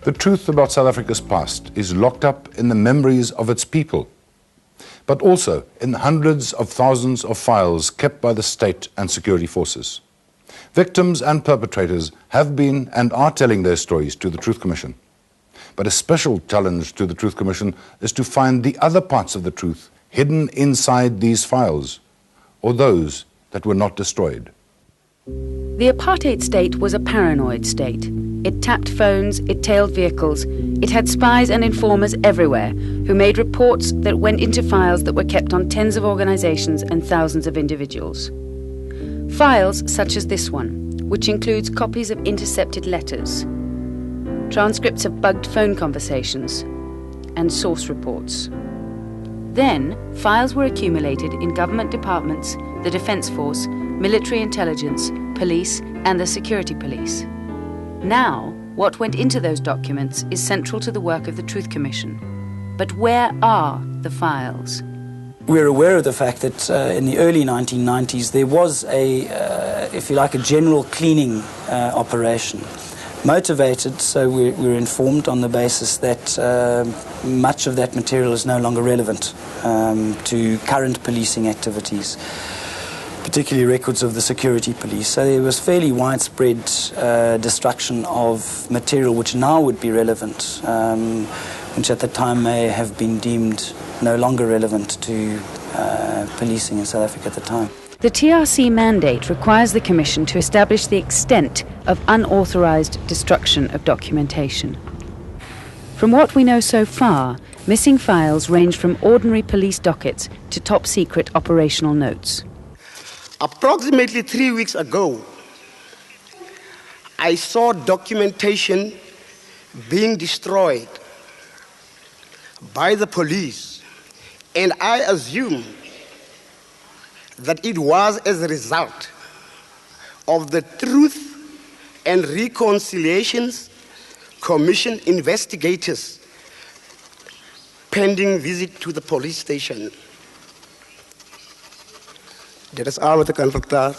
The truth about South Africa's past is locked up in the memories of its people, but also in hundreds of thousands of files kept by the state and security forces. Victims and perpetrators have been and are telling their stories to the Truth Commission. But a special challenge to the Truth Commission is to find the other parts of the truth hidden inside these files, or those that were not destroyed. The apartheid state was a paranoid state. It tapped phones, it tailed vehicles, it had spies and informers everywhere who made reports that went into files that were kept on tens of organizations and thousands of individuals. Files such as this one, which includes copies of intercepted letters, transcripts of bugged phone conversations, and source reports. Then, files were accumulated in government departments, the Defence Force, military intelligence, police, and the security police. Now, what went into those documents is central to the work of the Truth Commission. But where are the files? We're aware of the fact that in the early 1990s there was if you like, a general cleaning operation. Motivated, so we're informed on the basis that much of that material is no longer relevant to current policing activities, particularly records of the security police. So there was fairly widespread destruction of material which now would be relevant, which at the time may have been deemed no longer relevant to policing in South Africa at the time. The TRC mandate requires the Commission to establish the extent of unauthorised destruction of documentation. From what we know so far, missing files range from ordinary police dockets to top-secret operational notes. Approximately 3 weeks ago, I saw documentation being destroyed by the police, and I assume that it was as a result of the Truth and Reconciliations Commission investigators' pending visit to the police station. Dit is al wat ek kan vertel.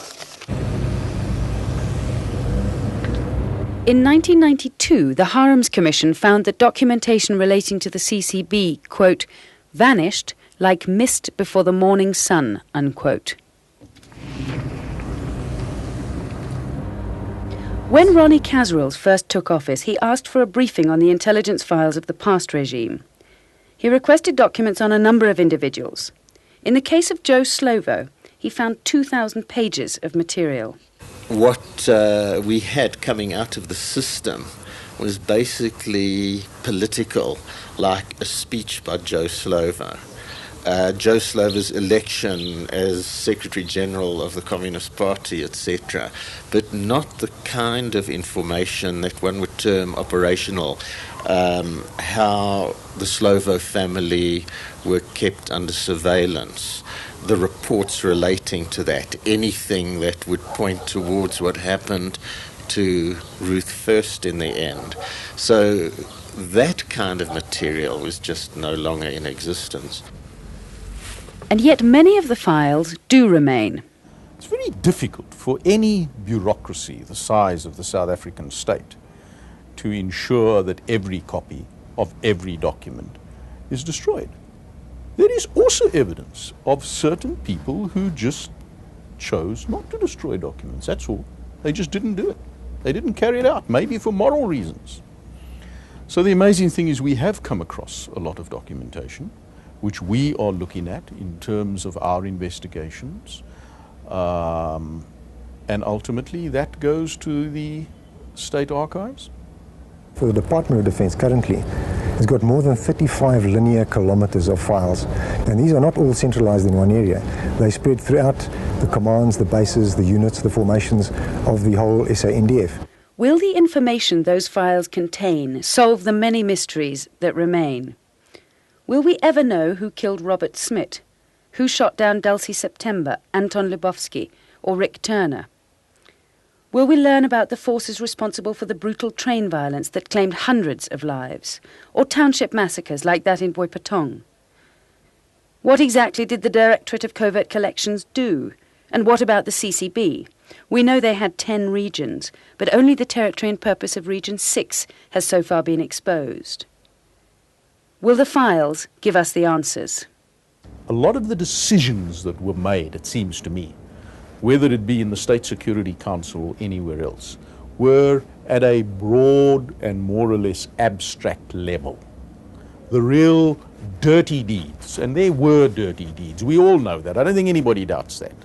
In 1992, the Harems Commission found that documentation relating to the CCB, quote, vanished like mist before the morning sun, unquote. When Ronnie Kasrils first took office, he asked for a briefing on the intelligence files of the past regime. He requested documents on a number of individuals. In the case of Joe Slovo, he found 2,000 pages of material. What we had coming out of the system was basically political, like a speech by Joe Slovo. Joe Slovo's election as Secretary General of the Communist Party, etc., but not the kind of information that one would term operational, how the Slovo family were kept under surveillance, the reports relating to that, anything that would point towards what happened to Ruth First in the end. So that kind of material was just no longer in existence. And yet many of the files do remain. It's very difficult for any bureaucracy the size of the South African state to ensure that every copy of every document is destroyed. There is also evidence of certain people who just chose not to destroy documents, that's all. They just didn't do it. They didn't carry it out, maybe for moral reasons. So the amazing thing is we have come across a lot of documentation which we are looking at in terms of our investigations. And ultimately that goes to the state archives. For the Department of Defense currently, it's got more than 35 linear kilometers of files. And these are not all centralized in one area. They spread throughout the commands, the bases, the units, the formations of the whole SANDF. Will the information those files contain solve the many mysteries that remain? Will we ever know who killed Robert Smith, who shot down Dulcie September, Anton Lubowski, or Rick Turner? Will we learn about the forces responsible for the brutal train violence that claimed hundreds of lives, or township massacres like that in Boipatong? What exactly did the Directorate of Covert Collections do? And what about the CCB? We know they had 10 regions, but only the territory and purpose of Region 6 has so far been exposed. Will the files give us the answers? A lot of the decisions that were made, it seems to me, whether it be in the State Security Council or anywhere else, were at a broad and more or less abstract level. The real dirty deeds, and there were dirty deeds, we all know that, I don't think anybody doubts that.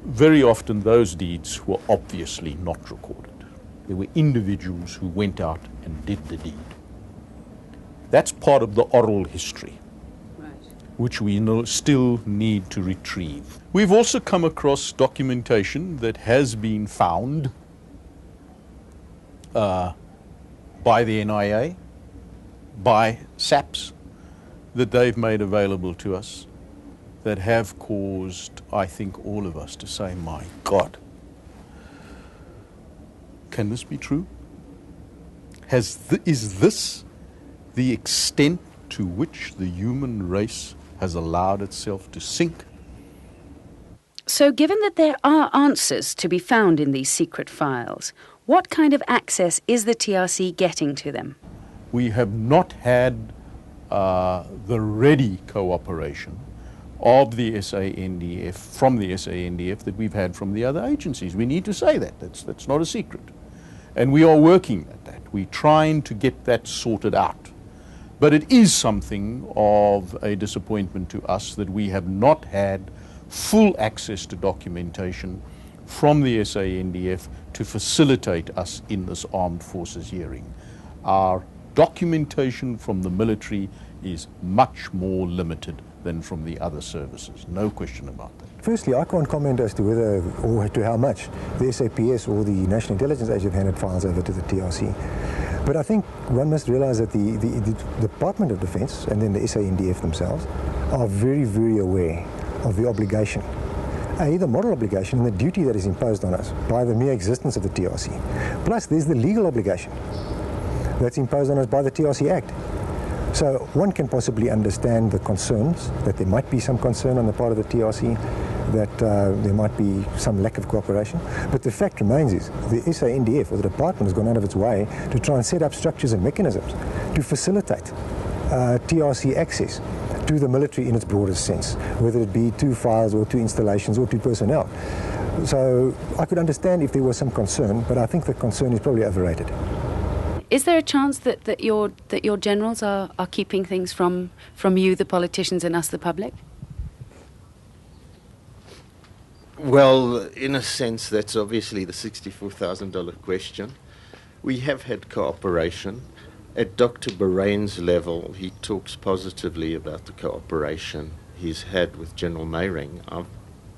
Very often those deeds were obviously not recorded. There were individuals who went out and did the deed. That's part of the oral history, which we still need to retrieve. We've also come across documentation that has been found by the NIA, by SAPS, that they've made available to us, that have caused, I think, all of us to say, my God, can this be true? Is this the extent to which the human race has allowed itself to sink? So given that there are answers to be found in these secret files, what kind of access is the TRC getting to them? We have not had the ready cooperation of the SANDF, from the SANDF, that we've had from the other agencies. We need to say that. That's not a secret. And we are working at that. We're trying to get that sorted out. But it is something of a disappointment to us that we have not had full access to documentation from the SANDF to facilitate us in this armed forces hearing. Our documentation from the military is much more limited than from the other services, no question about that. Firstly, I can't comment as to whether or to how much the SAPS or the National Intelligence Agency have handed files over to the TRC. But I think one must realize that the Department of Defense and then the SANDF themselves are very, very aware of the obligation, the moral obligation and the duty that is imposed on us by the mere existence of the TRC. Plus, there's the legal obligation that's imposed on us by the TRC Act. So one can possibly understand the concerns, that there might be some concern on the part of the TRC, that there might be some lack of cooperation. But the fact remains is the SANDF, or the department, has gone out of its way to try and set up structures and mechanisms to facilitate TRC access to the military in its broadest sense, whether it be to files or to installations or to personnel. So I could understand if there was some concern, but I think the concern is probably overrated. Is there a chance that your generals are keeping things from you, the politicians, and us, the public? Well, in a sense, that's obviously the $64,000 question. We have had cooperation. At Dr. Bahrain's level, he talks positively about the cooperation he's had with General Meiring. I've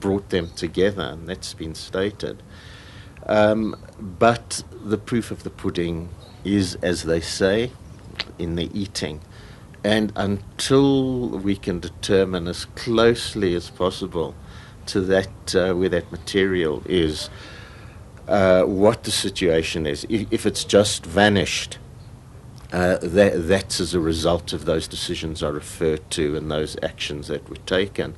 brought them together, and that's been stated. But the proof of the pudding is, as they say, in the eating. And until we can determine as closely as possible to that where that material is, what the situation is, if it's just vanished, that's as a result of those decisions I referred to and those actions that were taken.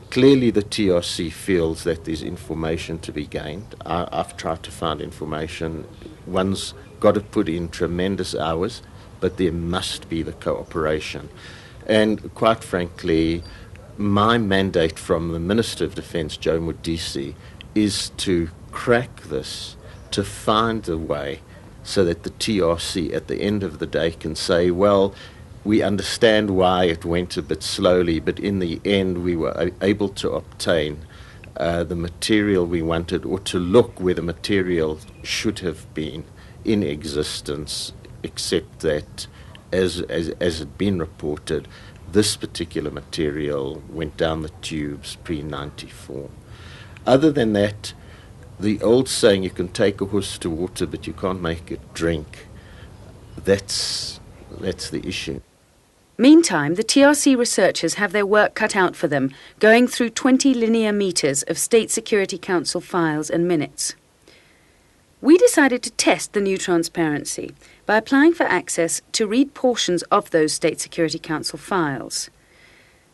Clearly the TRC feels that there's information to be gained. I've tried to find information. One's got to put in tremendous hours, but there must be the cooperation. And quite frankly, my mandate from the Minister of Defence, Joe Modise, is to crack this, to find a way so that the TRC at the end of the day can say, well, we understand why it went a bit slowly, but in the end we were able to obtain the material we wanted, or to look where the material should have been in existence, except that, as had been reported, this particular material went down the tubes pre-94. Other than that, the old saying, you can take a horse to water, but you can't make it drink, that's the issue. Meantime, the TRC researchers have their work cut out for them, going through 20 linear metres of State Security Council files and minutes. We decided to test the new transparency by applying for access to read portions of those State Security Council files.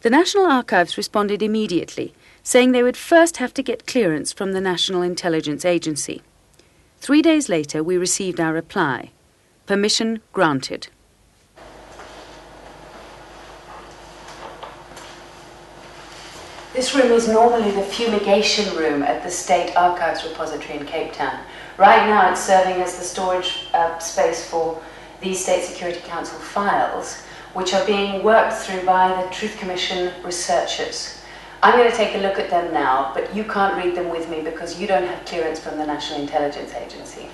The National Archives responded immediately, saying they would first have to get clearance from the National Intelligence Agency. 3 days later, we received our reply. Permission granted. This room is normally the fumigation room at the State Archives Repository in Cape Town. Right now it's serving as the storage space for these State Security Council files, which are being worked through by the Truth Commission researchers. I'm going to take a look at them now, but you can't read them with me because you don't have clearance from the National Intelligence Agency.